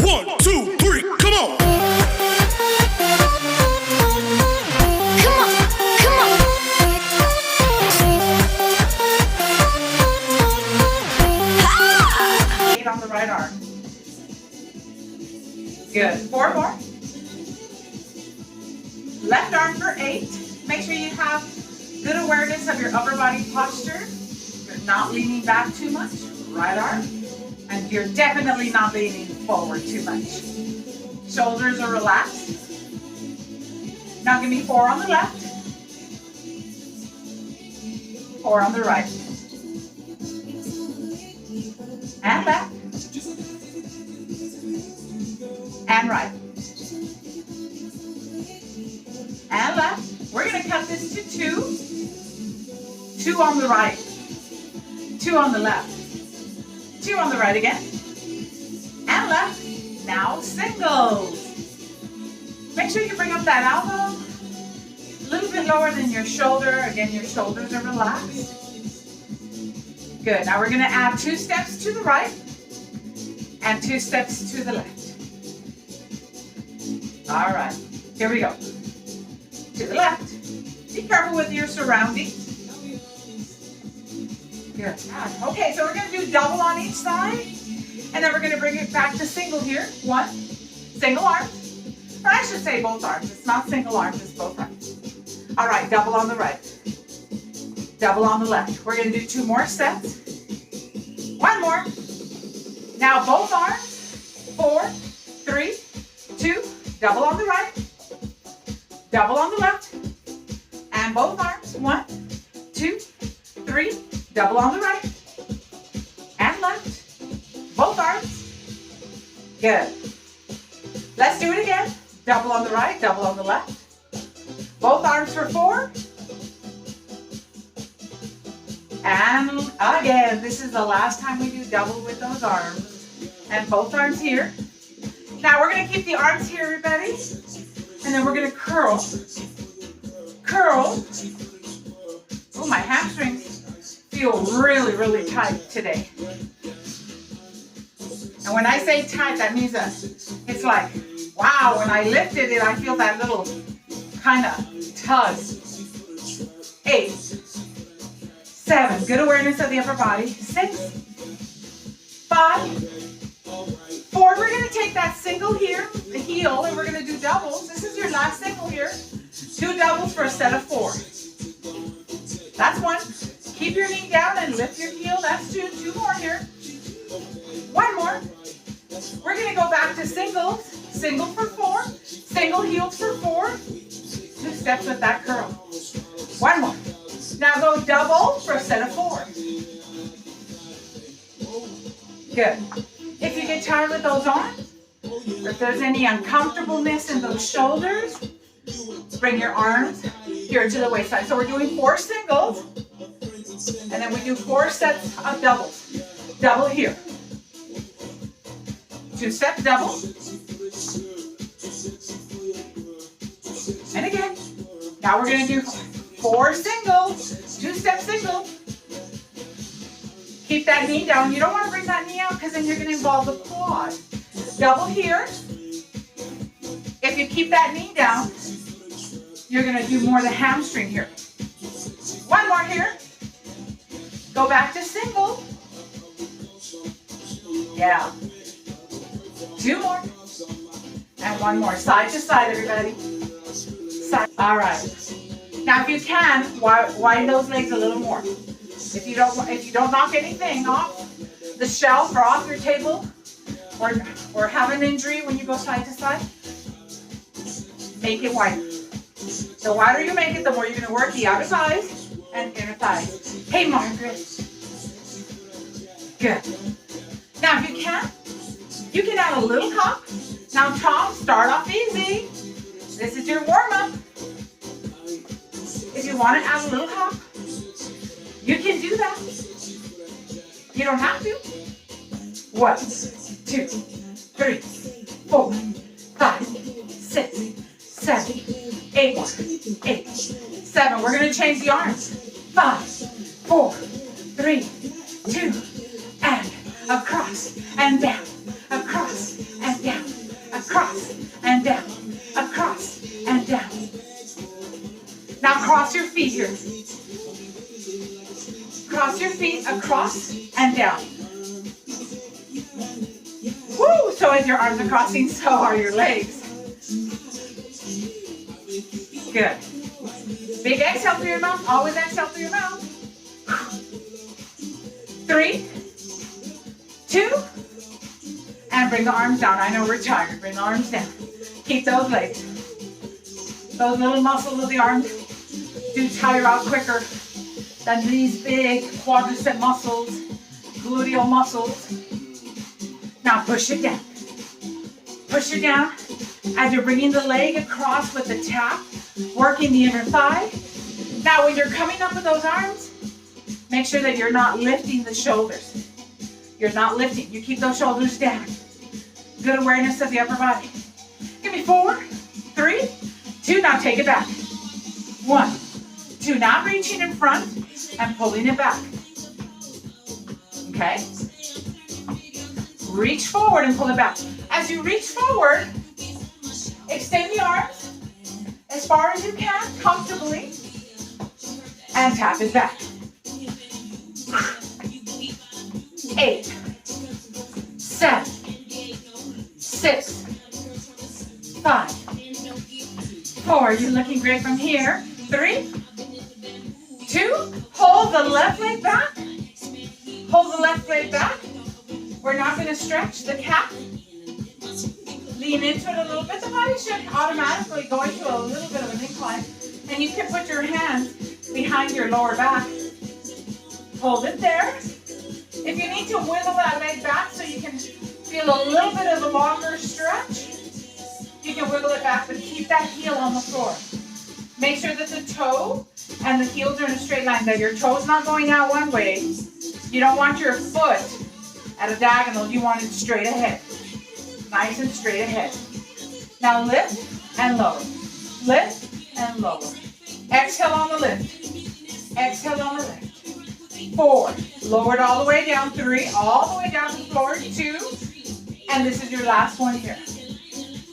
1, 2, 3, come on. Come on, come on. Ha! 8 on the right arm. Good. 4 more. Left arm for 8. Make sure you have good awareness of your upper body posture. You're not leaning back too much. Right arm. And you're definitely not leaning forward too much. Shoulders are relaxed. Now give me 4 on the left. 4 on the right. And left. And right. And left. We're going to cut this to 2. 2 on the right. 2 on the left. 2 on the right again. And left. Now singles. Make sure you bring up that elbow a little bit lower than your shoulder. Again, your shoulders are relaxed. Good. Now we're going to add 2 steps to the right and 2 steps to the left. All right. Here we go. To the left. Be careful with your surroundings. Good. Okay, so we're going to do double on each side. And then we're going to bring it back to single here. 1. Single arms. Or I should say both arms. It's not single arms, it's both arms. All right, double on the right. Double on the left. We're going to do 2 more sets. 1 more. Now both arms. 4, 3, 2. Double on the right. Double on the left. And both arms. 1, 2, 3. Double on the right. And left. Both arms. Good. Let's do it again. Double on the right, double on the left. Both arms for 4. And again, this is the last time we do double with those arms. And both arms here. Now we're going to keep the arms here, everybody. And then we're going to curl. Curl. Oh, my hamstrings feel really, really tight today. And when I say tight, that means that it's like, wow, when I lifted it, I feel that little kind of tug. 8, 7, good awareness of the upper body. 6, 5, 4, we're going to take that single here, the heel, and we're going to do doubles. This is your last single here. 2 doubles for a set of 4. That's 1. Keep your knee down and lift your heel. That's 2. 2 more here. 1 more. We're going to go back to singles. Single for 4. Single heels for 4. 2 steps with that curl. 1 more. Now go double for a set of 4. Good. If you get tired with those arms, or if there's any uncomfortableness in those shoulders, bring your arms here to the waistline. So we're doing 4 singles, and then we do 4 sets of doubles. Double here. 2 step double. And again. Now we're going to do 4 singles. 2 step single. Keep that knee down. You don't want to bring that knee out because then you're going to involve the quad. Double here. If you keep that knee down, you're going to do more the hamstring here. 1 more here. Go back to single. Yeah. 2 more. And 1 more. Side to side, everybody. Side. All right. Now, if you can, widen those legs a little more. If you don't knock anything off the shelf or off your table, or have an injury when you go side to side, make it wider. The wider you make it, the more you're going to work the outer thighs and inner thighs. Hey, Margaret. Good. Now, if you can add a little hop. Now, Tom, start off easy. This is your warm-up. If you want to add a little hop, you can do that. You don't have to. 1, 2, 3, 4, 5, 6, 7, 8 more. 8, 7. We're going to change the arms. 5, 4, 3, 2, and across and down, across and down. across and down, across and down. Now cross your feet here. Cross your feet across and down. Woo! So as your arms are crossing, so are your legs. Good. Big exhale through your mouth. Always exhale through your mouth. 3, 2, and bring the arms down. I know we're tired. Bring the arms down. Keep those legs. Those little muscles of the arms do tire out quicker than these big quadricep muscles, gluteal muscles. Now push it down. Push it down as you're bringing the leg across with the tap, working the inner thigh. Now when you're coming up with those arms, make sure that you're not lifting the shoulders. You're not lifting. You keep those shoulders down. Good awareness of the upper body. Give me 4, 3, 2. Now take it back. 1, 2. Now reaching in front and pulling it back. Okay? Reach forward and pull it back. As you reach forward, extend the arms as far as you can, comfortably, and tap it back. 8, 7, 6, 5, 4. You're looking great from here. 3, 2. Hold the left leg back. Hold the left leg back. We're not going to stretch the calf. Lean into it a little bit. The body should automatically go into a little bit of an incline. And you can put your hands behind your lower back. Hold it there. If you need to wiggle that leg back so you can feel a little bit of a longer stretch, you can wiggle it back, but keep that heel on the floor. Make sure that the toe and the heels are in a straight line, that your toe's not going out one way. You don't want your foot at a diagonal. You want it straight ahead. Nice and straight ahead. Now lift and lower. Lift and lower. Exhale on the lift. Exhale on the lift. 4. Lower it all the way down. 3. All the way down to the floor. 2. And this is your last one here.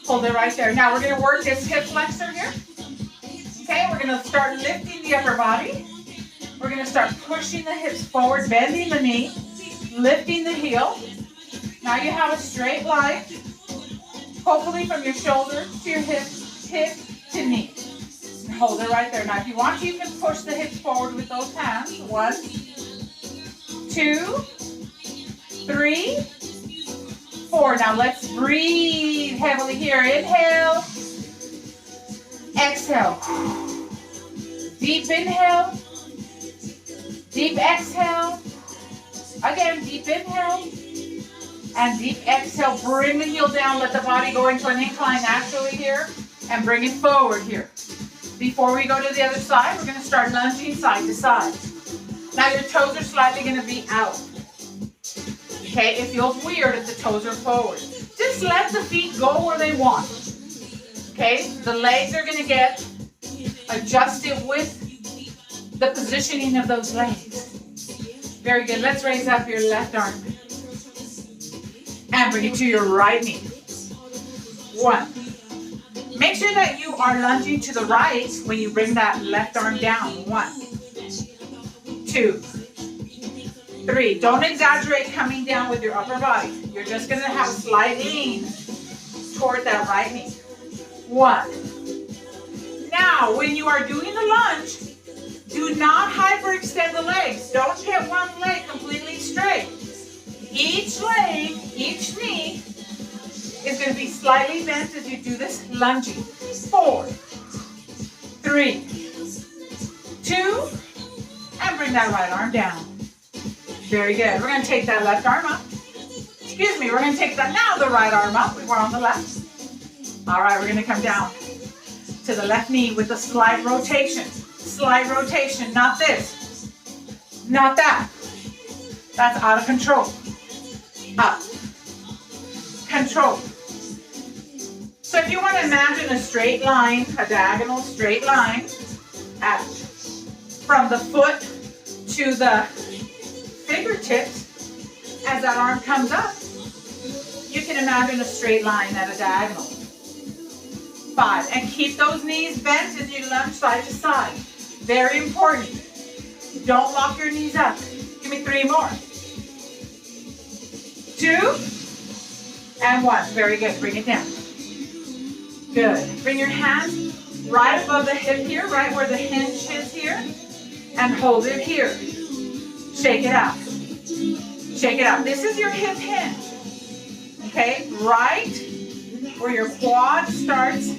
Hold it right there. Now we're going to work this hip flexor here. Okay, we're going to start lifting the upper body. We're going to start pushing the hips forward, bending the knee, lifting the heel. Now you have a straight line, hopefully from your shoulder to your hip, hip to knee. And hold it right there. Now if you want to, you can push the hips forward with those hands. 1, 2, 3, 4. Now let's breathe heavily here. Inhale. Exhale. Deep inhale. Deep exhale. Again, deep inhale. And deep exhale. Bring the heel down. Let the body go into an incline naturally here. And bring it forward here. Before we go to the other side, we're going to start lunging side to side. Now your toes are slightly going to be out. Okay, it feels weird if the toes are forward. Just let the feet go where they want. Okay, the legs are going to get adjusted with the positioning of those legs. Very good. Let's raise up your left arm. And bring it to your right knee. 1. Make sure that you are lunging to the right when you bring that left arm down. 1, 2, 3. Don't exaggerate coming down with your upper body. You're just going to have a slight lean toward that right knee. 1. Now, when you are doing the lunge, do not hyperextend the legs. Don't get one leg completely straight. Each leg, each knee is going to be slightly bent as you do this lunging. 4, 3, 2, and bring that right arm down. Very good. We're going to take that left arm up. Excuse me, we're going to take that now the right arm up. We were on the left. All right, we're going to come down to the left knee with a slight rotation. Slight rotation, not this. Not that. That's out of control. Up. Control. So if you want to imagine a straight line, a diagonal straight line, from the foot to the fingertips, as that arm comes up, You can imagine a straight line at a diagonal. 5. And keep those knees bent as you lunge side to side. Very important. Don't lock your knees up. Give me 3 more. 2 and 1. Very good. Bring it down. Good. Bring your hands right above the hip here, right where the hinge is here, and hold it here. Shake it out. Shake it out. This is your hip hinge. Okay? Right where your quad starts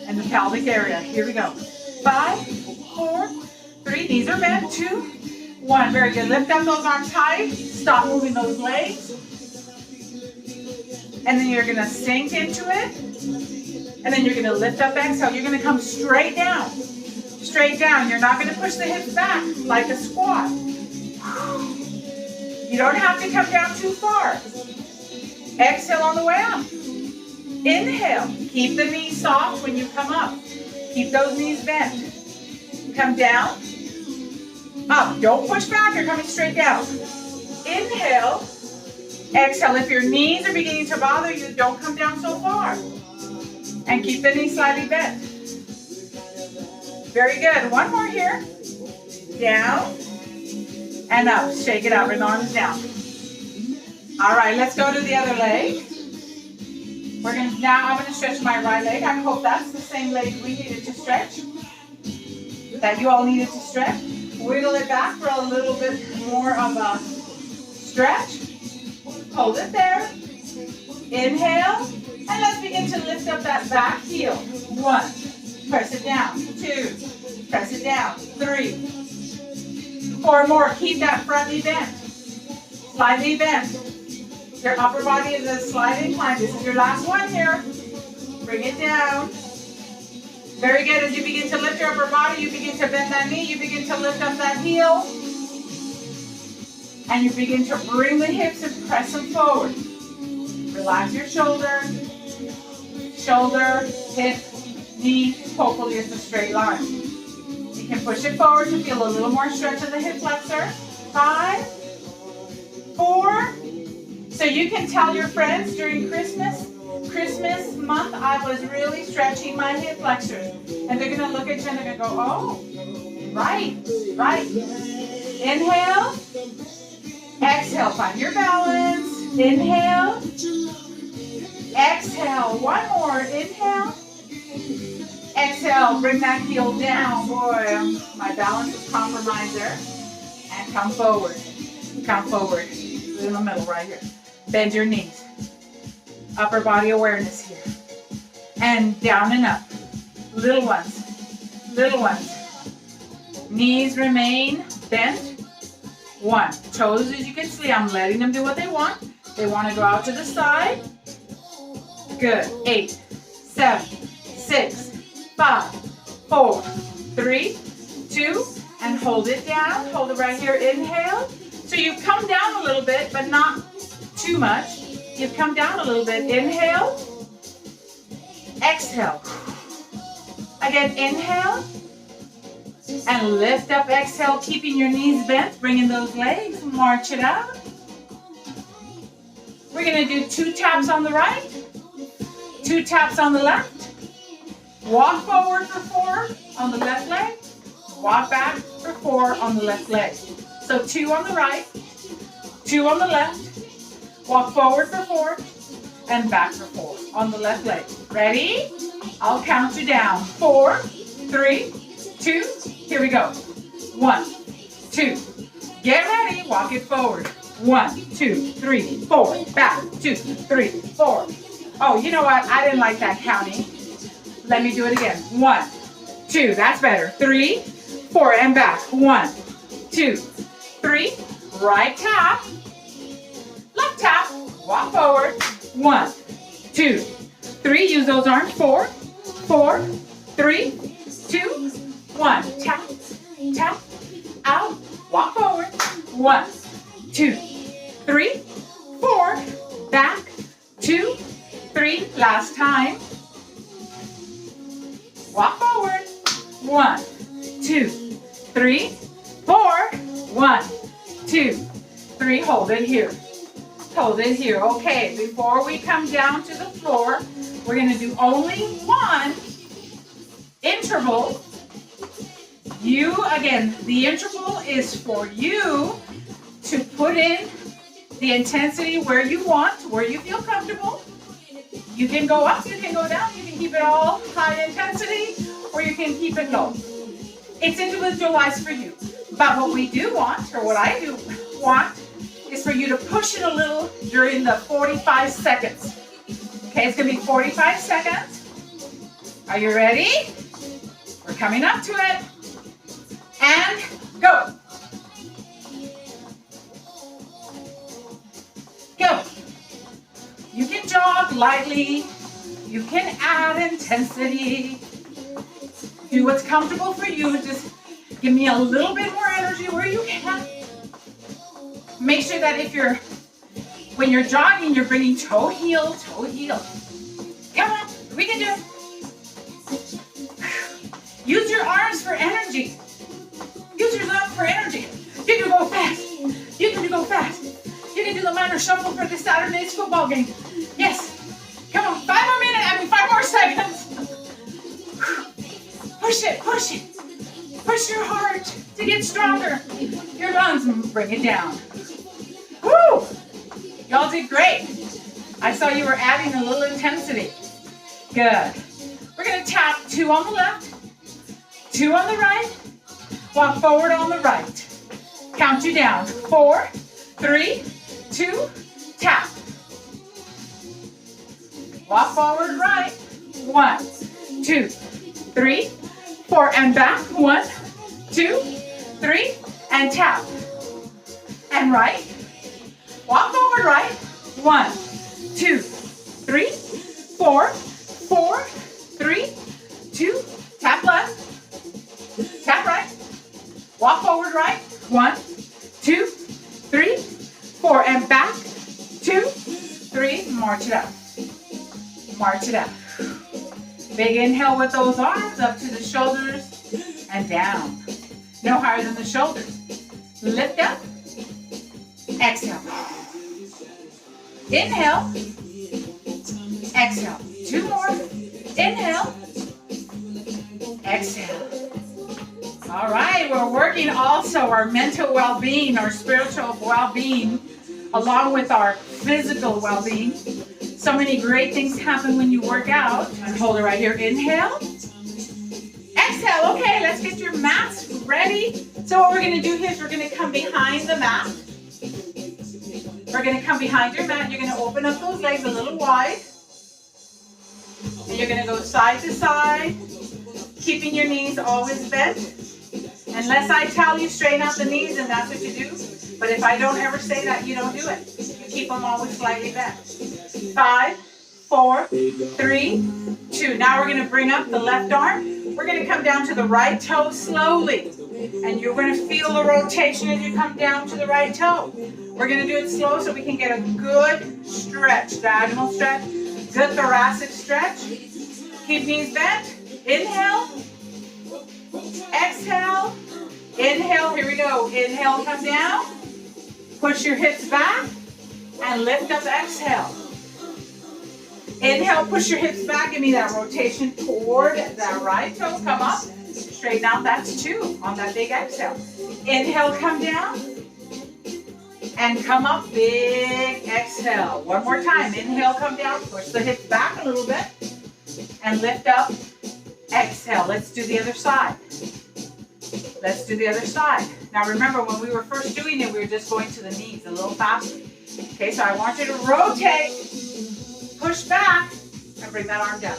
and the pelvic area. Here we go. 5, 4, 3. Knees are bent. 2, 1. Very good. Lift up those arms high. Stop moving those legs. And then you're going to sink into it. And then you're going to lift up, exhale. You're going to come straight down. Straight down. You're not going to push the hips back like a squat. You don't have to come down too far. Exhale on the way up. Inhale. Keep the knees soft when you come up. Keep those knees bent. Come down. Up. Don't push back. You're coming straight down. Inhale. Exhale. If your knees are beginning to bother you, don't come down so far. And keep the knees slightly bent. Very good. One more here. Down. And up. Shake it out. Bring the arms down. All right. Let's go to the other leg. I'm gonna stretch my right leg. I hope that's the same leg we needed to stretch. That you all needed to stretch. Wiggle it back for a little bit more of a stretch. Hold it there. Inhale. And let's begin to lift up that back heel. 1. Press it down. 2. Press it down. 3. 4 more. Keep that front knee bent. Slightly bent. Your upper body is a slight incline. This is your last one here. Bring it down. Very good. As you begin to lift your upper body, you begin to bend that knee. You begin to lift up that heel. And you begin to bring the hips and press them forward. Relax your shoulder. Shoulder, hip, knee. Hopefully it's a straight line. You can push it forward to feel a little more stretch of the hip flexor. 5, 4. So you can tell your friends during Christmas month, I was really stretching my hip flexors. And they're going to look at you and they're going to go, oh, right. Inhale. Exhale. Find your balance. Inhale. Exhale. One more. Inhale. Exhale. Bring that heel down. Boy, my balance is compromised there. And come forward. Come forward. In the middle right here. Bend your knees. Upper body awareness here. And down and up. Little ones. Little ones. Knees remain bent. 1. Toes as you can see. I'm letting them do what they want. They want to go out to the side. Good. 8, 7, 6, 5, 4, 3, 2, and hold it down. Hold it right here. Inhale. So you've come down a little bit, but not too much. You've come down a little bit. Inhale. Exhale. Again, inhale. And lift up. Exhale, keeping your knees bent. Bringing those legs. March it out. We're going to do 2 taps on the right. 2 taps on the left. Walk forward for 4 on the left leg. Walk back for 4 on the left leg. So 2 on the right. 2 on the left. Walk forward for 4 and back for 4 on the left leg. Ready? I'll count you down. 4, 3, 2. Here we go. 1, 2. Get ready. Walk it forward. 1, 2, 3, 4. Back. 2, 3, 4. Oh, you know what? I didn't like that counting. Let me do it again. 1, 2. That's better. 3, 4 and back. 1, 2, 3. Right tap. Left tap. Walk forward. 1, 2, 3. Use those arms. 4, 4, 3, 2, 1. Tap, tap, out. Walk forward. 1, 2, 3, 4. Back. 2, 3. Last time. Walk forward. 1, 2, 3, 4. 1, 2, 3. Hold it here. Hold it here. Okay, before we come down to the floor, we're going to do only one interval. Again, the interval is for you to put in the intensity where you want, where you feel comfortable. You can go up, you can go down, you can keep it all high intensity, or you can keep it low. It's individualized for you. But what we do want, or what I do want, is for you to push it a little during the 45 seconds. Okay, it's gonna be 45 seconds. Are you ready? We're coming up to it. And go. Go. You can jog lightly. You can add intensity. Do what's comfortable for you. Just give me a little bit more energy where you can. Make sure that when you're jogging, you're bringing toe heel, toe heel. Come on, we can do it. Use your arms for energy. Use your legs for energy. You can go fast. You can go fast. You can do the minor shuffle for this Saturday's football game. Yes. Come on, 5 more seconds. Push it, push it. Push your heart to get stronger. Your lungs, bring it down. Woo! Y'all did great. I saw you were adding a little intensity. Good. We're going to tap 2 on the left, 2 on the right, walk forward on the right. Count you down. 4, 3, 2, tap. Walk forward right. 1, 2, 3, 4, and back. 1, 2, 3, and tap. And right. Walk forward right. 1, 2, 3, 4, 4, 3, 2, tap left. Tap right. Walk forward right. 1, 2, 3, 4, and back. 2, 3. March it out. March it out. Big inhale with those arms up to the shoulders and down. No higher than the shoulders. Lift up. Exhale. Inhale. Exhale. 2 more. Inhale. Exhale. All right, we're working also our mental well-being, our spiritual well-being, along with our physical well-being. So many great things happen when you work out. And hold it right here. Inhale. Exhale. Okay, let's get your mats ready. So what we're going to do here is we're going to come behind the mat. We're going to come behind your mat. You're going to open up those legs a little wide. And you're going to go side to side, keeping your knees always bent. Unless I tell you straighten out the knees, and that's what you do. But if I don't ever say that, you don't do it. You keep them always slightly bent. 5, 4, 3, 2. Now we're going to bring up the left arm. We're going to come down to the right toe slowly. And you're going to feel the rotation as you come down to the right toe. We're going to do it slow so we can get a good stretch, diagonal stretch, good thoracic stretch. Keep knees bent. Inhale. Exhale. Inhale. Here we go. Inhale, come down. Push your hips back and lift up. Exhale. Inhale, push your hips back. Give me that rotation toward that right toe. Come up. Straighten out. That's 2 on that big exhale. Inhale, come down. And come up. Big exhale. One more time. Inhale, come down. Push the hips back a little bit. And lift up. Exhale. Let's do the other side. Let's do the other side. Now remember, when we were first doing it, we were just going to the knees a little faster. Okay, so I want you to rotate, push back, and bring that arm down.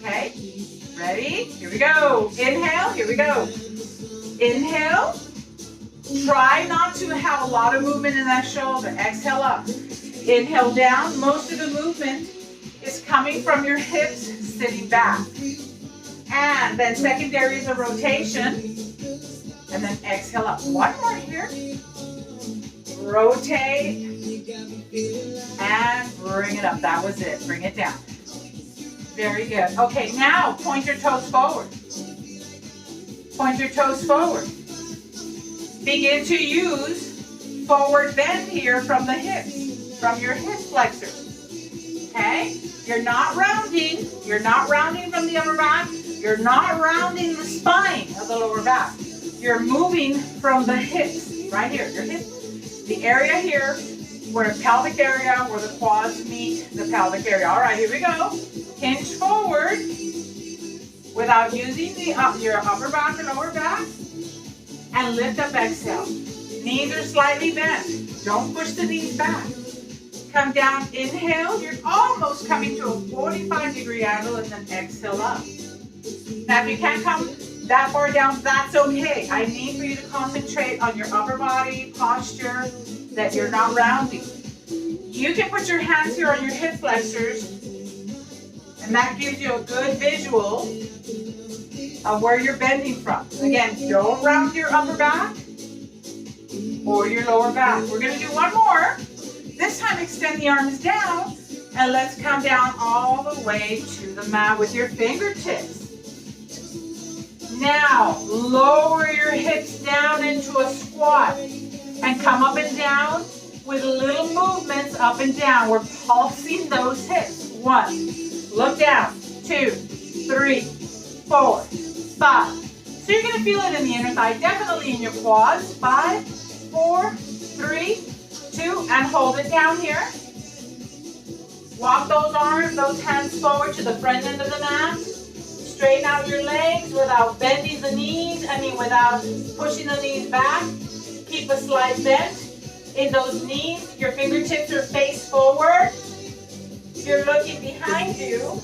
Okay, ready? Here we go. Inhale, here we go. Inhale. Try not to have a lot of movement in that shoulder. Exhale up. Inhale down. Most of the movement is coming from your hips sitting back. And then secondary is a rotation. And then exhale up. One more here. Rotate. And bring it up. That was it. Bring it down. Very good. Okay, now point your toes forward. Point your toes forward. Begin to use forward bend here from the hips. from your hip flexors. Okay? You're not rounding. You're not rounding from the upper back. You're not rounding the spine of the lower back. You're moving from the hips, right here. Your hips, the area here, where the pelvic area, where the quads meet the pelvic area. All right, here we go. Hinge forward without using your upper back and lower back. And lift up, exhale. Knees are slightly bent. Don't push the knees back. Come down, inhale. You're almost coming to a 45-degree angle, and then exhale up. Now, if you can't come that far down, that's okay. I need for you to concentrate on your upper body posture, that you're not rounding. You can put your hands here on your hip flexors, and that gives you a good visual of where you're bending from. Again, don't round your upper back or your lower back. We're going to do one more. This time, extend the arms down, and let's come down all the way to the mat with your fingertips. Now, lower your hips down into a squat and come up and down with little movements up and down. We're pulsing those hips. 1, look down. 2, 3, 4, 5. So you're going to feel it in the inner thigh, definitely in your quads. 5, 4, 3, 2, and hold it down here. Walk those arms, those hands forward to the front end of the mat. Straighten out your legs without bending the knees, without pushing the knees back. Keep a slight bend in those knees. Your fingertips are face forward. You're looking behind you.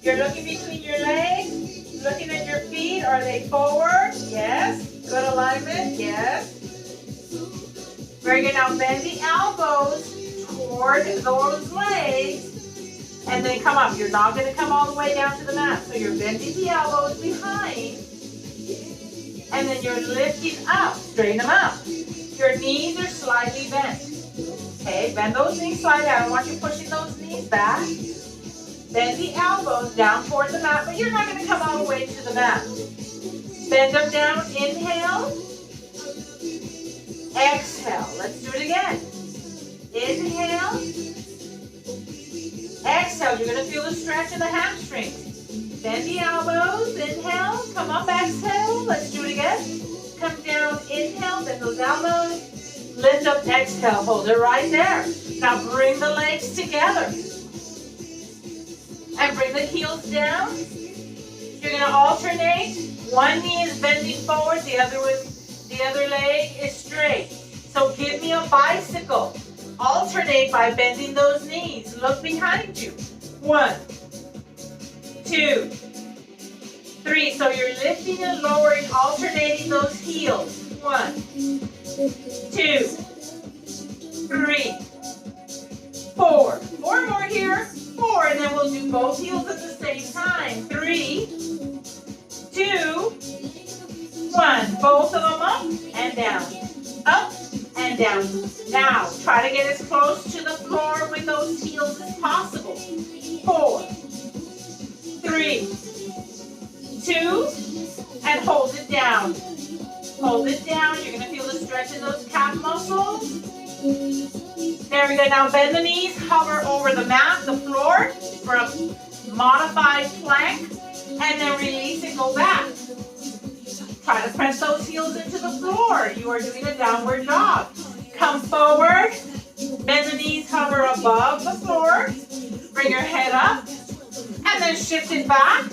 You're looking between your legs, looking at your feet. Are they forward? Yes. Good alignment? Yes. Very good. Now bend the elbows toward those legs and then come up. You're not going to come all the way down to the mat. So you're bending the elbows behind and then you're lifting up. Straighten them up. Your knees are slightly bent. Okay, bend those knees slightly. I don't want you pushing those knees back. Bend the elbows down toward the mat, but you're not going to come all the way to the mat. Bend them down. Inhale. Exhale. Let's do it again. Inhale. Exhale. You're going to feel the stretch in the hamstrings. Bend the elbows. Inhale. Come up. Exhale. Let's do it again. Come down. Inhale. Bend those elbows. Lift up. Exhale. Hold it right there. Now bring the legs together. And bring the heels down. You're going to alternate. One knee is bending forward, the other leg is straight. So give me a bicycle. Alternate by bending those knees. Look behind you. 1, 2, 3. So you're lifting and lowering, alternating those heels. 1, 2, 3, 4. 4 more here. 4, and then we'll do both heels at the same time. 3, 2, 1. Both of them up and down. Up and down. Now, try to get as close to the floor with those heels as possible. 4, 3, 2, and hold it down. Hold it down. You're going to feel the stretch in those calf muscles. There we go. Now bend the knees, hover over the mat, the floor, for a modified plank, and then release and go back. Try to press those heels into the floor. You are doing a downward dog. Come forward, bend the knees, hover above the floor, bring your head up, and then shift it back.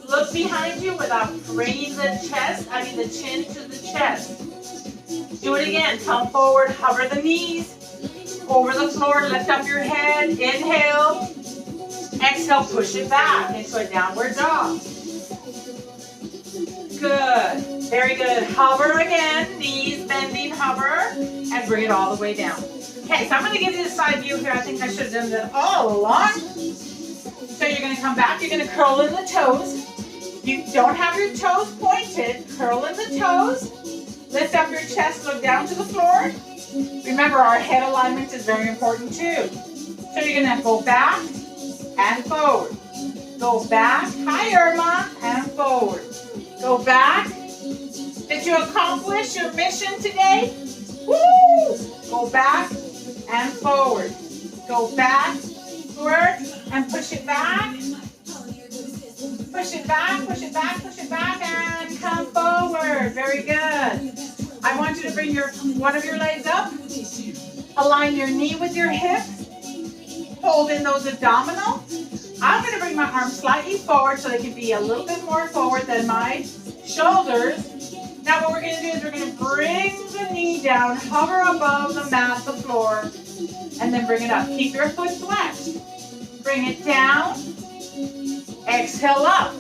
Look behind you without bringing the chin to the chest. Do it again. Come forward, hover the knees over the floor, lift up your head, inhale, exhale, push it back into a downward dog. Good, very good. Hover again, knees bending, hover, and bring it all the way down. Okay, so I'm going to give you the side view here. I think I should have done that all along. So you're going to come back, you're going to curl in the toes. You don't have your toes pointed, curl in the toes. Lift up your chest, look down to the floor. Remember, our head alignment is very important too. So you're going to go back and forward. Go back, hi Irma, and forward. Go back. Did you accomplish your mission today? Woo! Go back and forward. Go backward and push it back. Push it back, push it back, push it back, and come forward. Very good. I want you to bring one of your legs up. Align your knee with your hip. Hold in those abdominals. I'm going to bring my arms slightly forward so they can be a little bit more forward than my shoulders. Now what we're going to do is we're going to bring the knee down, hover above the mat, the floor, and then bring it up. Keep your foot flexed. Bring it down. Exhale up.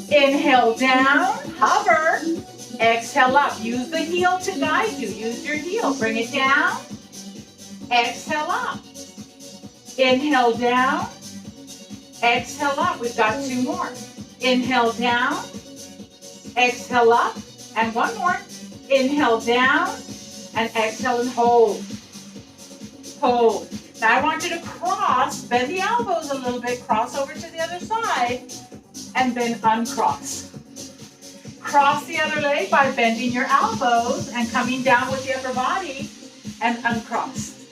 Inhale down, hover. Exhale up. Use the heel to guide you. Use your heel. Bring it down. Exhale up. Inhale down. Exhale up. We've got two more. Inhale down. Exhale up. And one more. Inhale down. And exhale and hold. Hold. Now I want you to cross, bend the elbows a little bit, cross over to the other side, and then uncross. Cross the other leg by bending your elbows and coming down with the upper body and uncross.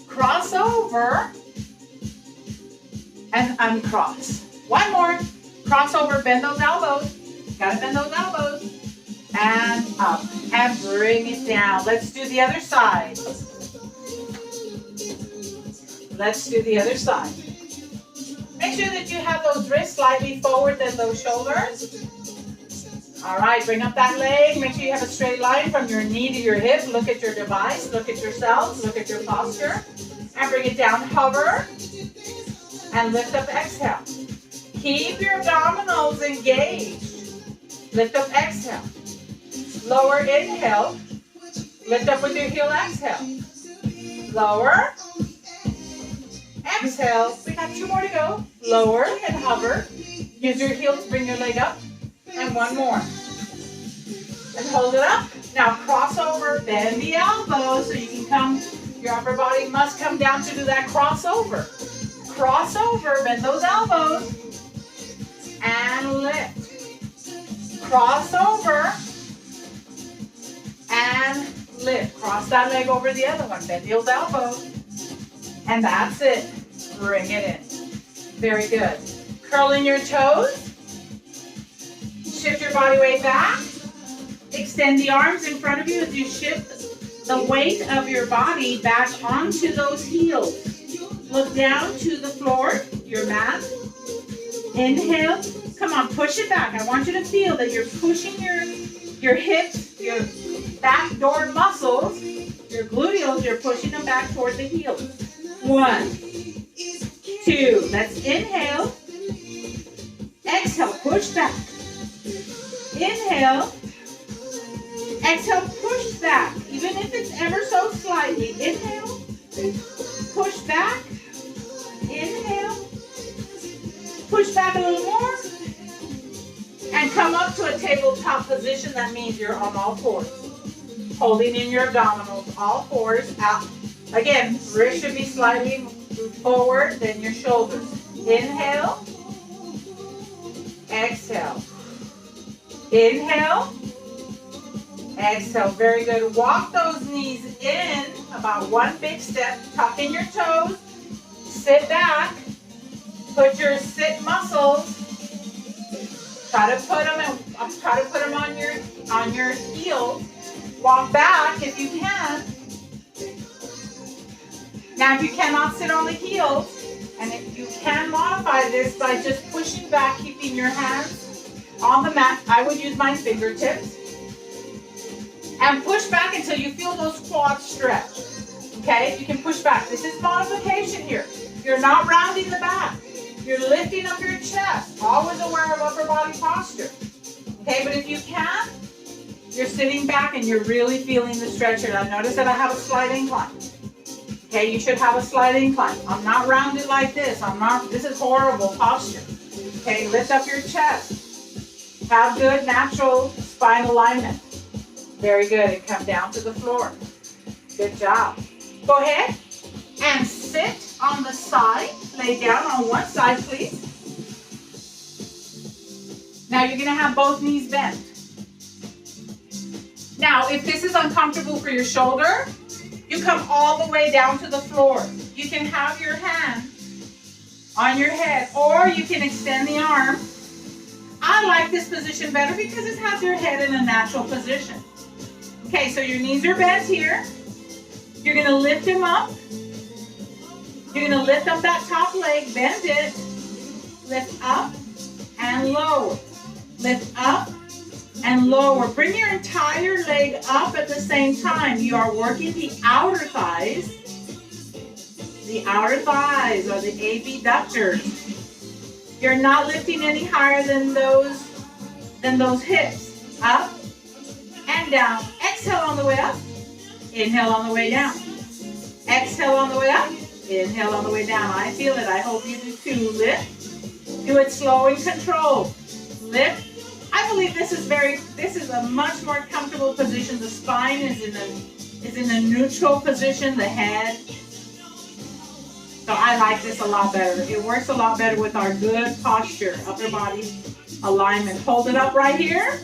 Cross over and uncross. One more. Cross over, bend those elbows. Gotta bend those elbows. And up. And bring it down. Let's do the other side. Let's do the other side. Make sure that you have those wrists slightly forward than those shoulders. All right, bring up that leg. Make sure you have a straight line from your knee to your hip. Look at your device. Look at yourself. Look at your posture. And bring it down. Hover. And lift up, exhale. Keep your abdominals engaged. Lift up, exhale. Lower, inhale. Lift up with your heel, exhale. Lower. Exhale. We got two more to go. Lower and hover. Use your heel to bring your leg up. And one more. And hold it up. Now cross over. Bend the elbows so you can come. Your upper body must come down to do that crossover. Cross over. Bend those elbows. And lift. Cross over. And lift. Cross that leg over the other one. Bend those elbows. And that's it. Bring it in. Very good. Curling your toes. Shift your body weight back. Extend the arms in front of you as you shift the weight of your body back onto those heels. Look down to the floor, your mat. Inhale. Come on, push it back. I want you to feel that you're pushing your hips, your back door muscles, your gluteals, you're pushing them back toward the heels. 1, 2. Let's inhale. Exhale, push back. Inhale. Exhale, push back. Even if it's ever so slightly. Inhale. Push back. Inhale. Push back a little more. And come up to a tabletop position. That means you're on all fours. Holding in your abdominals, all fours out. Again, wrist should be slightly forward than your shoulders. Inhale. Exhale. Inhale. Exhale. Very good. Walk those knees in about one big step. Tuck in your toes. Sit back. Put your sit muscles. Try to put them on your heels. Walk back if you can. Now, if you cannot sit on the heels, and if you can modify this by just pushing back, keeping your hands on the mat, I would use my fingertips. And push back until you feel those quads stretch. Okay, you can push back. This is modification here. You're not rounding the back. You're lifting up your chest. Always aware of upper body posture. Okay, but if you can, you're sitting back and you're really feeling the stretch here. Now notice that I have a slight incline. Okay, you should have a slight incline. I'm not rounded like this. This is horrible posture. Okay, lift up your chest. Have good natural spine alignment. Very good, and come down to the floor. Good job. Go ahead and sit on the side. Lay down on one side, please. Now you're gonna have both knees bent. Now, if this is uncomfortable for your shoulder, You come all the way down to the floor. You can have your hand on your head, or you can extend the arm. I like this position better because it has your head in a natural position. Okay, so your knees are bent here. You're gonna lift them up. You're gonna lift up that top leg, bend it, lift up and lower. Lift up and lower. Bring your entire leg up at the same time. You are working the outer thighs. The outer thighs are the abductors. You're not lifting any higher than those hips. Up and down. Exhale on the way up. Inhale on the way down. Exhale on the way up. Inhale on the way down. I feel it. I hope you do too. Lift. Do it slow and controlled. Lift. I believe this is a much more comfortable position. The spine is in a neutral position, the head. So I like this a lot better. It works a lot better with our good posture, upper body alignment. Hold it up right here.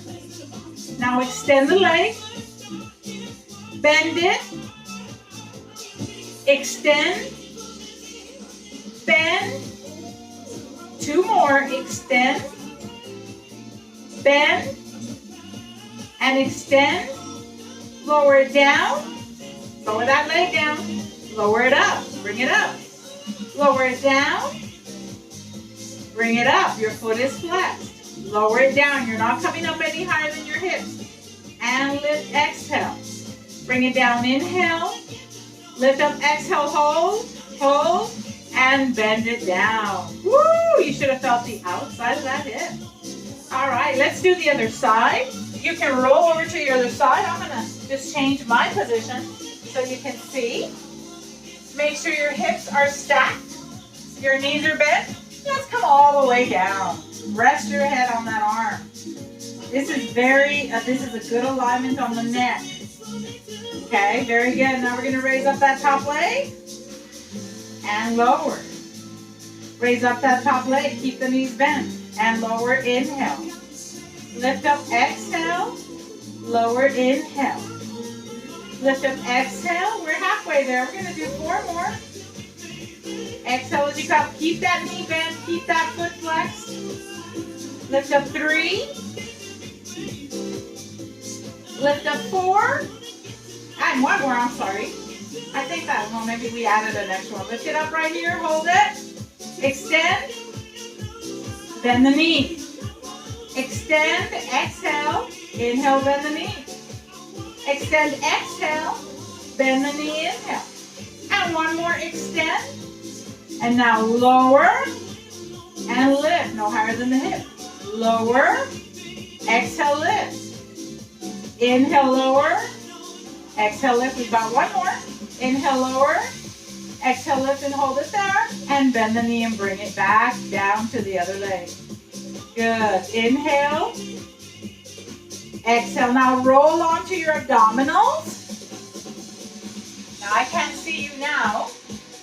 Now extend the leg. Bend it. Extend. Bend. Two more. Extend. Bend and extend. Lower it down. Lower that leg down. Lower it up. Bring it up. Lower it down. Bring it up. Your foot is flexed. Lower it down. You're not coming up any higher than your hips. And lift, exhale. Bring it down. Inhale. Lift up, exhale, hold, hold, and bend it down. Woo! You should have felt the outside of that hip. All right, let's do the other side. You can roll over to your other side. I'm gonna just change my position so you can see. Make sure your hips are stacked. Your knees are bent. Let's come all the way down. Rest your head on that arm. This is a good alignment on the neck. Okay, very good. Now we're gonna raise up that top leg and lower. Raise up that top leg. Keep the knees bent. And lower, inhale. Lift up, exhale. Lower, inhale. Lift up, exhale. We're halfway there. We're going to do 4 more. Exhale as you come. Keep that knee bent. Keep that foot flexed. Lift up 3. Lift up 4. And 1 more, I'm sorry. I think that one, maybe we added an extra one. Lift it up right here. Hold it. Extend. Bend the knee. Extend, exhale, inhale, bend the knee. Extend, exhale, bend the knee, inhale. And 1 more, extend. And now lower and lift, no higher than the hip. Lower, exhale, lift. Inhale, lower, exhale, lift. We've got 1 more. Inhale, lower, exhale, lift and hold it there. And bend the knee and bring it back down to the other leg. Good. Inhale. Exhale. Now roll onto your abdominals. Now I can't see you now,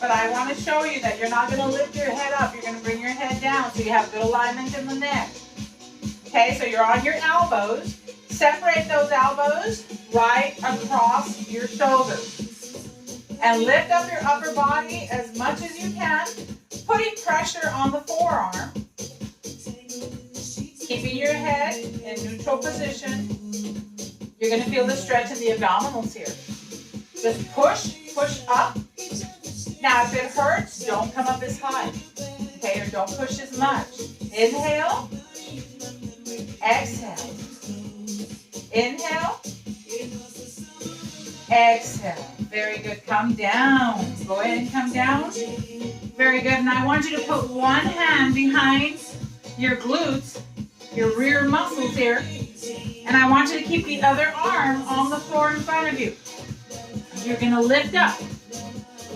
but I want to show you that you're not going to lift your head up. You're going to bring your head down so you have good alignment in the neck. Okay, so you're on your elbows. Separate those elbows right across your shoulders. And lift up your upper body as much as you can, putting pressure on the forearm. Keeping your head in neutral position. You're going to feel the stretch in the abdominals here. Just push, push up. Now if it hurts, don't come up as high. Okay, or don't push as much. Inhale. Exhale. Inhale. Exhale. Very good. Come down. Go ahead and come down. Very good. And I want you to put one hand behind your glutes, your rear muscles here. And I want you to keep the other arm on the floor in front of you. You're going to lift up.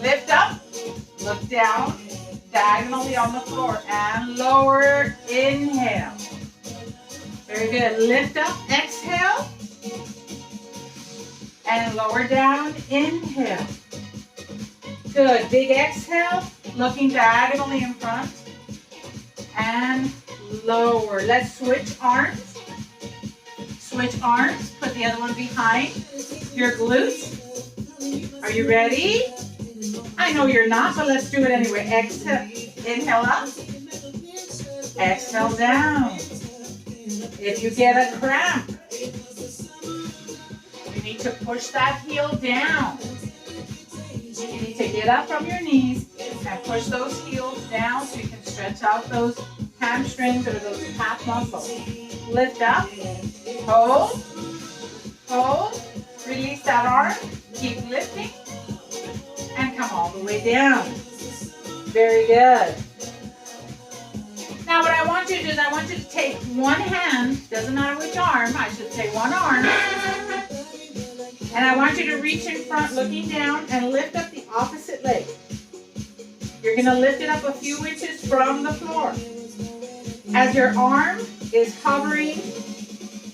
Lift up. Look down. Diagonally on the floor. And lower. Inhale. Very good. Lift up. Exhale. And lower down. Inhale. Good. Big exhale. Looking diagonally in front. And lower. Let's switch arms. Switch arms. Put the other one behind your glutes. Are you ready? I know you're not, but let's do it anyway. Exhale, inhale up. Exhale down. If you get a cramp, you need to push that heel down. You need to get up from your knees and push those heels down so you can stretch out those hamstrings or those calf muscles. Lift up, hold, hold, release that arm, keep lifting, and come all the way down. Very good. Now what I want you to do is I want you to take one hand, doesn't matter which arm, I should say one arm, and I want you to reach in front looking down and lift up the opposite leg. You're going to lift it up a few inches from the floor. As your arm is hovering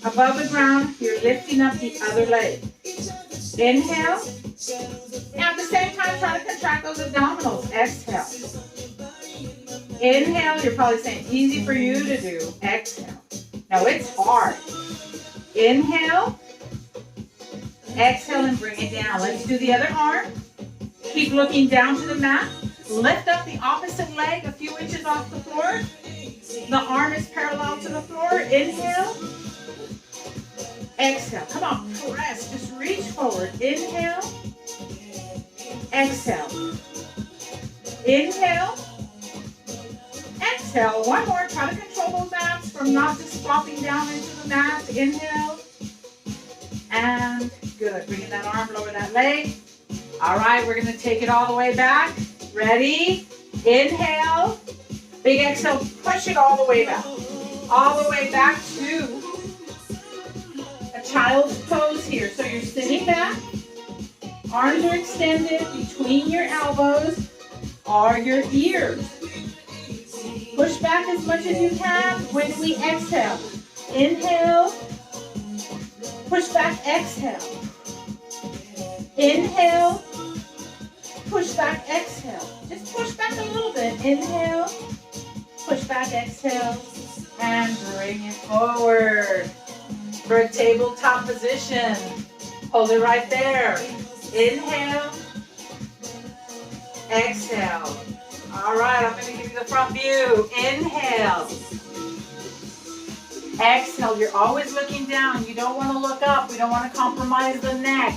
above the ground, you're lifting up the other leg. Inhale. Now at the same time, try to contract those abdominals. Exhale. Inhale. You're probably saying, easy for you to do. Exhale. No, it's hard. Inhale. Exhale and bring it down. Let's do the other arm. Keep looking down to the mat. Lift up the opposite leg a few inches off the floor. The arm is parallel to the floor. Inhale. Exhale. Come on, press. Just reach forward. Inhale. Exhale. Inhale. Exhale. One more. Try to control those abs from not just flopping down into the mat. Inhale. And good. Bring in that arm, lower that leg. All right, we're going to take it all the way back. Ready? Inhale. Big exhale. Push it all the way back. All the way back to a child's pose here. So you're sitting back. Arms are extended between your elbows or your ears. Push back as much as you can when we exhale. Inhale. Push back, exhale. Inhale. Push back, exhale. Just push back a little bit. Inhale. Push back, exhale. And bring it forward for a tabletop position. Hold it right there. Inhale. Exhale. All right, I'm going to give you the front view. Inhale. Exhale. You're always looking down. You don't want to look up. We don't want to compromise the neck.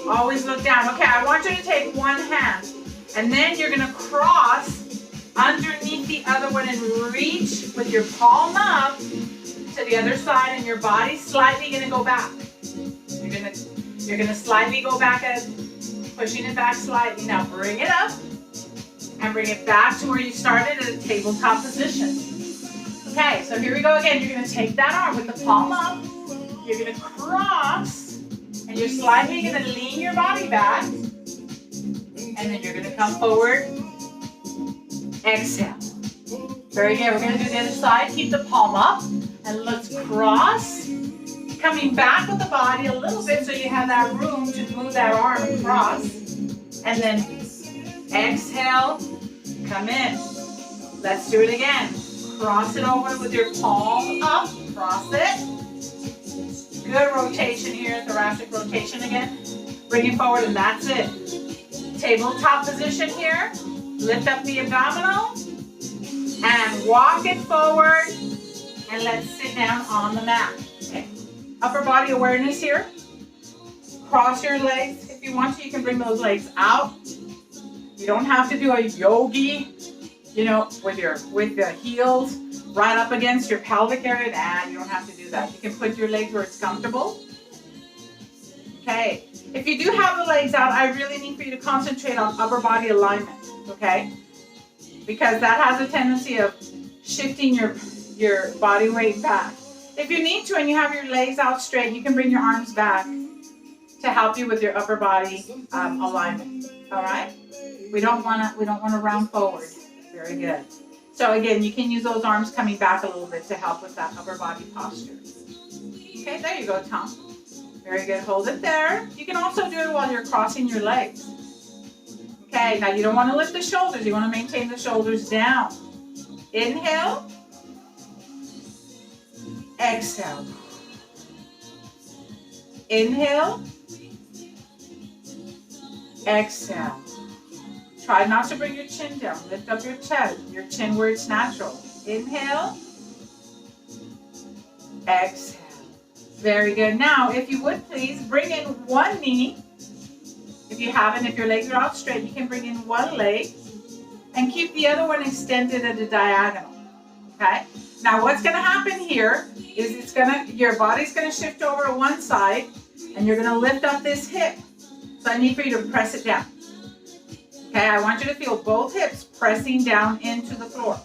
Always look down. Okay, I want you to take one hand, and then you're going to cross underneath the other one and reach with your palm up to the other side, and your body's slightly going to go back. You're going to slightly go back as pushing it back slightly. Now bring it up and bring it back to where you started at a tabletop position. Okay, so here we go again. You're going to take that arm with the palm up. You're going to cross. And you're slightly going to lean your body back. And then you're going to come forward. Exhale. Very good. We're going to do the other side. Keep the palm up. And let's cross. Coming back with the body a little bit so you have that room to move that arm across. And then exhale. Come in. Let's do it again. Cross it over with your palm up. Cross it. Good rotation here, thoracic rotation again. Bring it forward and that's it. Tabletop position here. Lift up the abdominal and walk it forward and let's sit down on the mat. Okay. Upper body awareness here. Cross your legs. If you want to, you can bring those legs out. You don't have to do a yogi, with the heels right up against your pelvic area. Nah, you don't have to do that. You can put your legs where it's comfortable. Okay. If you do have the legs out, I really need for you to concentrate on upper body alignment, okay? Because that has a tendency of shifting your body weight back. If you need to and you have your legs out straight, you can bring your arms back to help you with your upper body alignment. All right? We don't want to round forward. Very good. So again, you can use those arms coming back a little bit to help with that upper body posture. Okay, there you go, Tom. Very good. Hold it there. You can also do it while you're crossing your legs. Okay, now you don't want to lift the shoulders. You want to maintain the shoulders down. Inhale. Exhale. Inhale. Exhale. Try not to bring your chin down. Lift up your chin where it's natural. Inhale. Exhale. Very good. Now, if you would please, bring in one knee. If you haven't, if your legs are out straight, you can bring in one leg and keep the other one extended at a diagonal. Okay? Now, what's going to happen here is your body's going to shift over to one side and you're going to lift up this hip. So I need for you to press it down. Okay? I want you to feel both hips pressing down into the floor.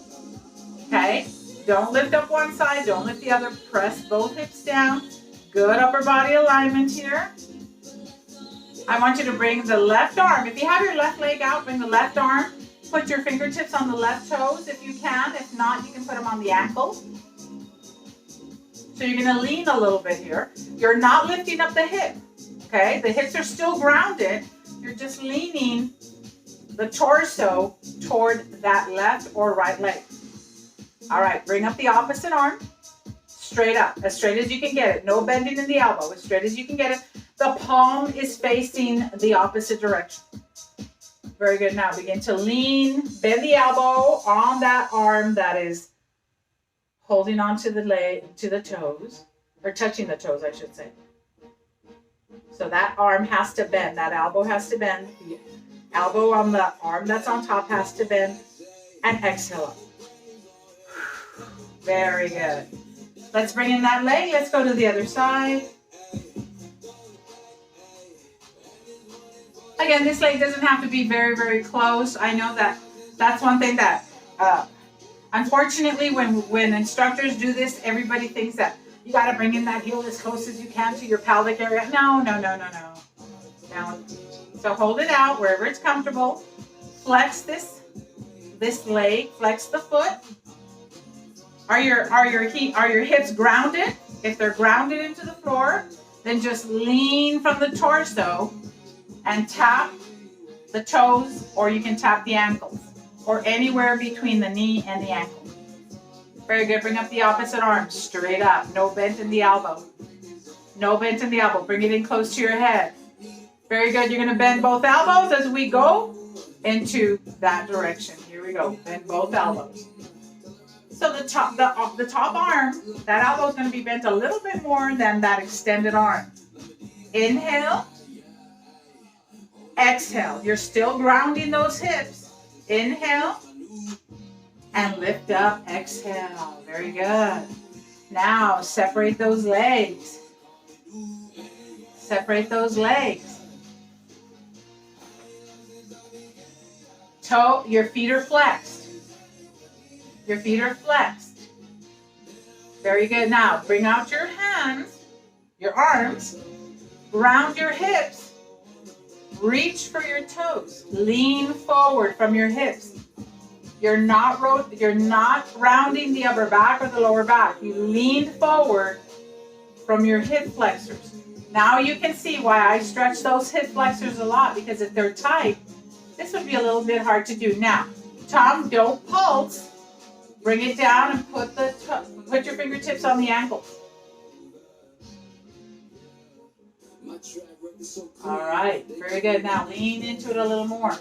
Okay? Don't lift up one side, don't lift the other. Press both hips down. Good upper body alignment here. I want you to bring the left arm. If you have your left leg out, bring the left arm. Put your fingertips on the left toes if you can. If not, you can put them on the ankles. So you're going to lean a little bit here. You're not lifting up the hip. Okay? The hips are still grounded. You're just leaning the torso toward that left or right leg. All right, bring up the opposite arm. Straight up, as straight as you can get it. No bending in the elbow, as straight as you can get it. The palm is facing the opposite direction. Very good. Now begin to lean, bend the elbow on that arm that is holding on to the leg, to the toes, or touching the toes, I should say. So that arm has to bend. That elbow has to bend. The elbow on the arm that's on top has to bend. And exhale up. Very good. Let's bring in that leg. Let's go to the other side. Again, this leg doesn't have to be very, very close. I know that that's one thing that, unfortunately, when instructors do this, everybody thinks that you got to bring in that heel as close as you can to your pelvic area. No. Down. So hold it out wherever it's comfortable. Flex this leg. Flex the foot. Are your hips grounded? If they're grounded into the floor, then just lean from the torso and tap the toes, or you can tap the ankles, or anywhere between the knee and the ankle. Very good. Bring up the opposite arm, straight up. No bent in the elbow. No bent in the elbow. Bring it in close to your head. Very good. You're going to bend both elbows as we go into that direction. Here we go. Bend both elbows. So the top arm, that elbow is going to be bent a little bit more than that extended arm. Inhale. Exhale. You're still grounding those hips. Inhale. And lift up. Exhale. Very good. Now separate those legs. Separate those legs. Your feet are flexed. Your feet are flexed. Very good. Now, bring out your hands, your arms, ground your hips, reach for your toes, lean forward from your hips. You're not rounding the upper back or the lower back. You lean forward from your hip flexors. Now you can see why I stretch those hip flexors a lot, because if they're tight, this would be a little bit hard to do. Now, Tom, don't pulse. Bring it down and put your fingertips on the ankles. All right, very good. Now lean into it a little more.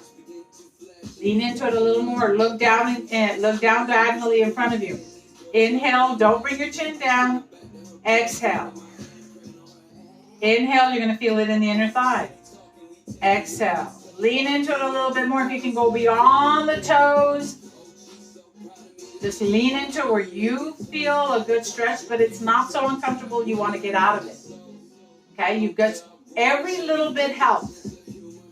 Lean into it a little more. Look down diagonally in front of you. Inhale, don't bring your chin down. Exhale. Inhale, you're going to feel it in the inner thigh. Exhale. Lean into it a little bit more. If you can go beyond the toes, just lean into where you feel a good stretch, but it's not so uncomfortable you want to get out of it. Okay, you've got every little bit helps.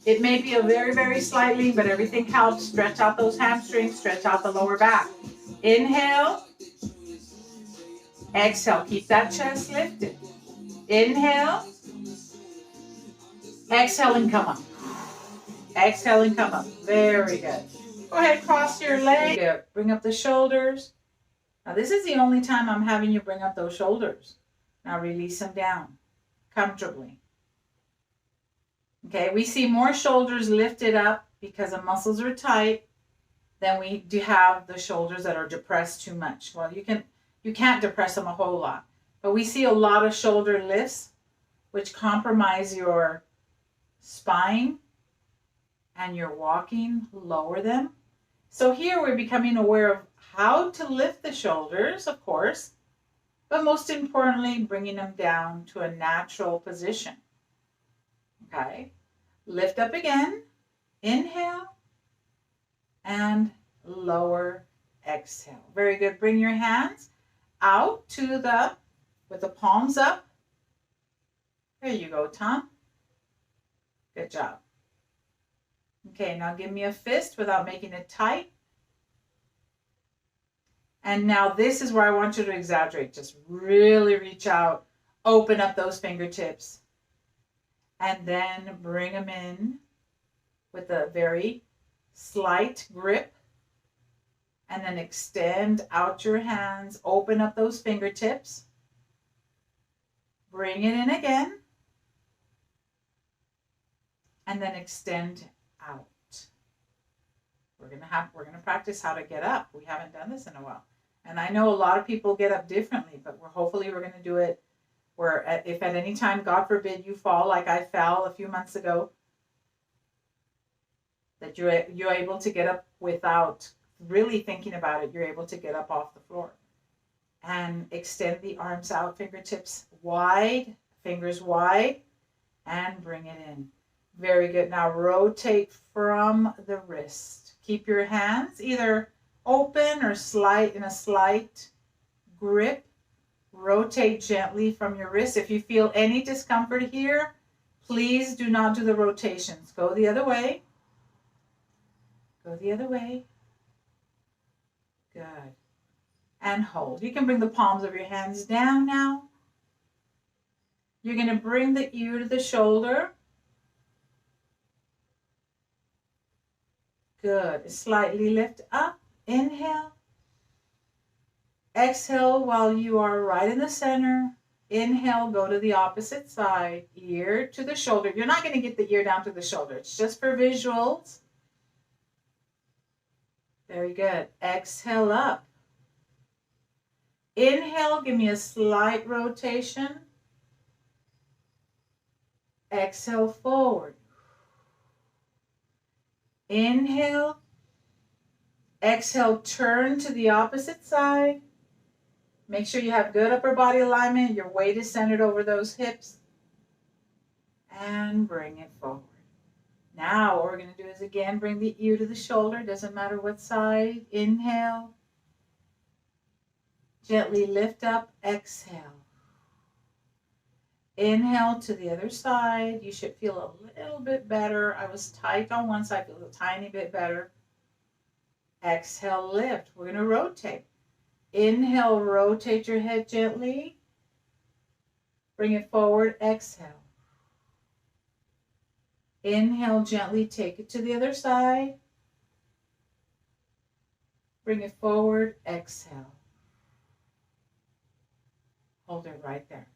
It may be a very, very slight lean, but everything helps. Stretch out those hamstrings, stretch out the lower back. Inhale. Exhale. Keep that chest lifted. Inhale. Exhale and come up. Exhale and come up. Very good. Go ahead, cross your leg. Bring up the shoulders. Now this is the only time I'm having you bring up those shoulders. Now release them down comfortably. Okay, we see more shoulders lifted up because the muscles are tight than we do have the shoulders that are depressed too much. Well, you can't depress them a whole lot, but we see a lot of shoulder lifts which compromise your spine and you're walking, lower them. So here we're becoming aware of how to lift the shoulders, of course, but most importantly, bringing them down to a natural position. Okay, lift up again, inhale, and lower, exhale. Very good. Bring your hands out with the palms up. There you go, Tom. Good job. Okay, now give me a fist without making it tight. And now this is where I want you to exaggerate. Just really reach out, open up those fingertips, and then bring them in with a very slight grip. And then extend out your hands, open up those fingertips. Bring it in again. And then extend out. We're gonna practice how to get up. We haven't done this in a while. And I know a lot of people get up differently, but hopefully we're gonna do it where if at any time, God forbid, you fall like I fell a few months ago, that you're able to get up without really thinking about it. You're able to get up off the floor. And extend the arms out, fingertips wide, fingers wide, and bring it in. Very good. Now rotate from the wrist. Keep your hands either open or in a slight grip. Rotate gently from your wrist. If you feel any discomfort here, please do not do the rotations. Go the other way. Go the other way. Good. And hold. You can bring the palms of your hands down now. You're going to bring the ear to the shoulder. Good. Slightly lift up. Inhale. Exhale while you are right in the center. Inhale, go to the opposite side. Ear to the shoulder. You're not going to get the ear down to the shoulder. It's just for visuals. Very good. Exhale up. Inhale, give me a slight rotation. Exhale forward. Inhale. Exhale, turn to the opposite side. Make sure you have good upper body alignment. Your weight is centered over those hips. And bring it forward. Now what we're going to do is again bring the ear to the shoulder. Doesn't matter what side. Inhale. Gently lift up. Exhale. Inhale to the other side. You should feel a little bit better. I was tight on one side. Feel a tiny bit better. Exhale, lift. We're going to rotate. Inhale, rotate your head gently. Bring it forward. Exhale. Inhale, gently take it to the other side. Bring it forward. Exhale. Hold it right there.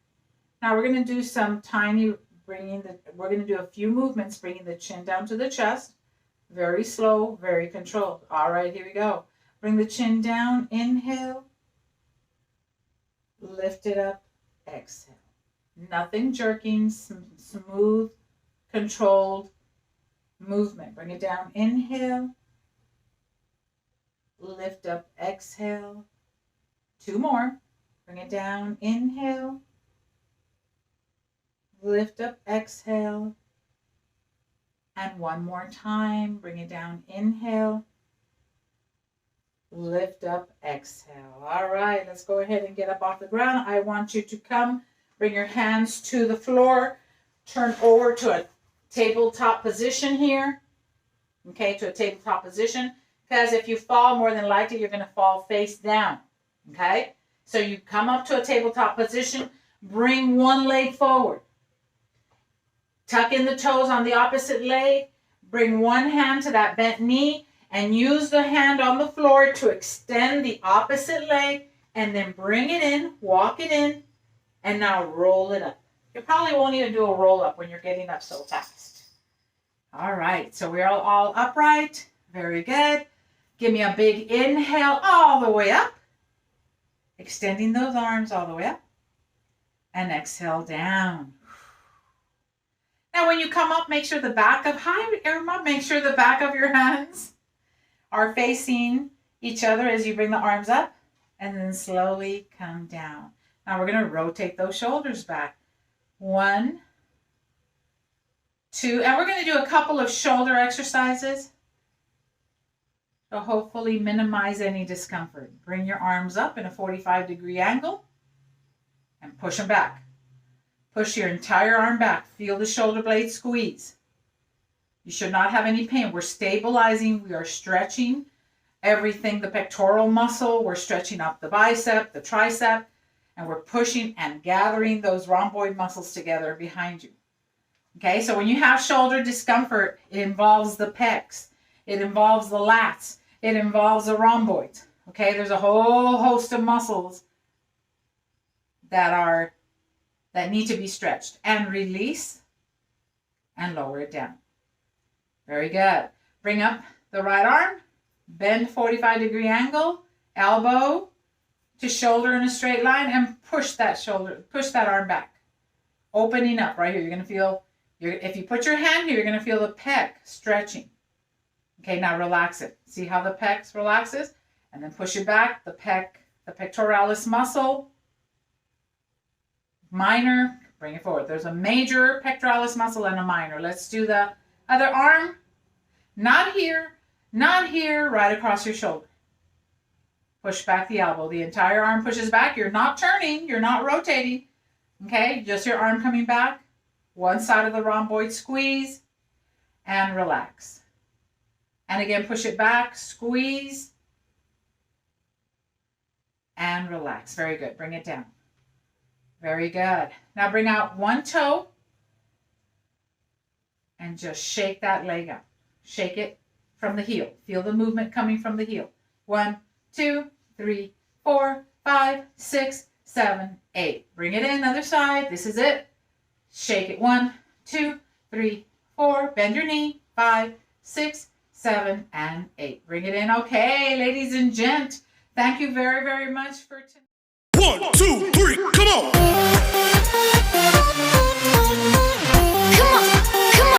Now we're going to do some tiny we're going to do a few movements, bringing the chin down to the chest. Very slow, very controlled. All right, here we go. Bring the chin down. Inhale. Lift it up. Exhale. Nothing jerking. Smooth, controlled movement. Bring it down. Inhale. Lift up. Exhale. Two more. Bring it down. Inhale. Lift up. Exhale. And one more time. Bring it down. Inhale. Lift up. Exhale. All right. Let's go ahead and get up off the ground. I want you to come. Bring your hands to the floor. Turn over to a tabletop position here. Okay, to a tabletop position. Because if you fall, more than likely, you're going to fall face down. Okay? So you come up to a tabletop position. Bring one leg forward. Tuck in the toes on the opposite leg. Bring one hand to that bent knee and use the hand on the floor to extend the opposite leg and then bring it in, walk it in, and now roll it up. You probably won't even do a roll up when you're getting up so fast. All right, so we're all upright. Very good. Give me a big inhale all the way up. Extending those arms all the way up. And exhale down. Now, when you come up, make sure the back of, hi, Irma, make sure the back of your hands are facing each other as you bring the arms up, and then slowly come down. Now we're going to rotate those shoulders back. 1, 2, and we're going to do a couple of shoulder exercises to hopefully minimize any discomfort. Bring your arms up in a 45-degree angle and push them back. Push your entire arm back. Feel the shoulder blade squeeze. You should not have any pain. We're stabilizing. We are stretching everything, the pectoral muscle. We're stretching up the bicep, the tricep, and we're pushing and gathering those rhomboid muscles together behind you. Okay, so when you have shoulder discomfort, it involves the pecs. It involves the lats. It involves the rhomboids. Okay, there's a whole host of muscles that need to be stretched, and release and lower it down. Very good. Bring up the right arm, bend 45-degree angle, elbow to shoulder in a straight line, and push that arm back. Opening up right here. You're going to feel, if you put your hand here, you're going to feel the pec stretching. Okay, now relax it. See how the pec relaxes? And then push it back, the pectoralis muscle, minor, bring it forward. There's a major pectoralis muscle and a minor. Let's do the other arm. Not here, right across your shoulder. Push back the elbow. The entire arm pushes back. You're not turning, you're not rotating. Okay, just your arm coming back. One side of the rhomboid squeeze and relax. And again, push it back, squeeze and relax. Very good. Bring it down. Very good. Now bring out one toe and just shake that leg up. Shake it from the heel. Feel the movement coming from the heel. 1, 2, 3, 4, 5, 6, 7, 8. Bring it in, other side. This is it. Shake it. 1, 2, 3, 4. Bend your knee. 5, 6, 7, and 8. Bring it in. Okay, ladies and gents, thank you very, very much for tonight. 1, 2, 3.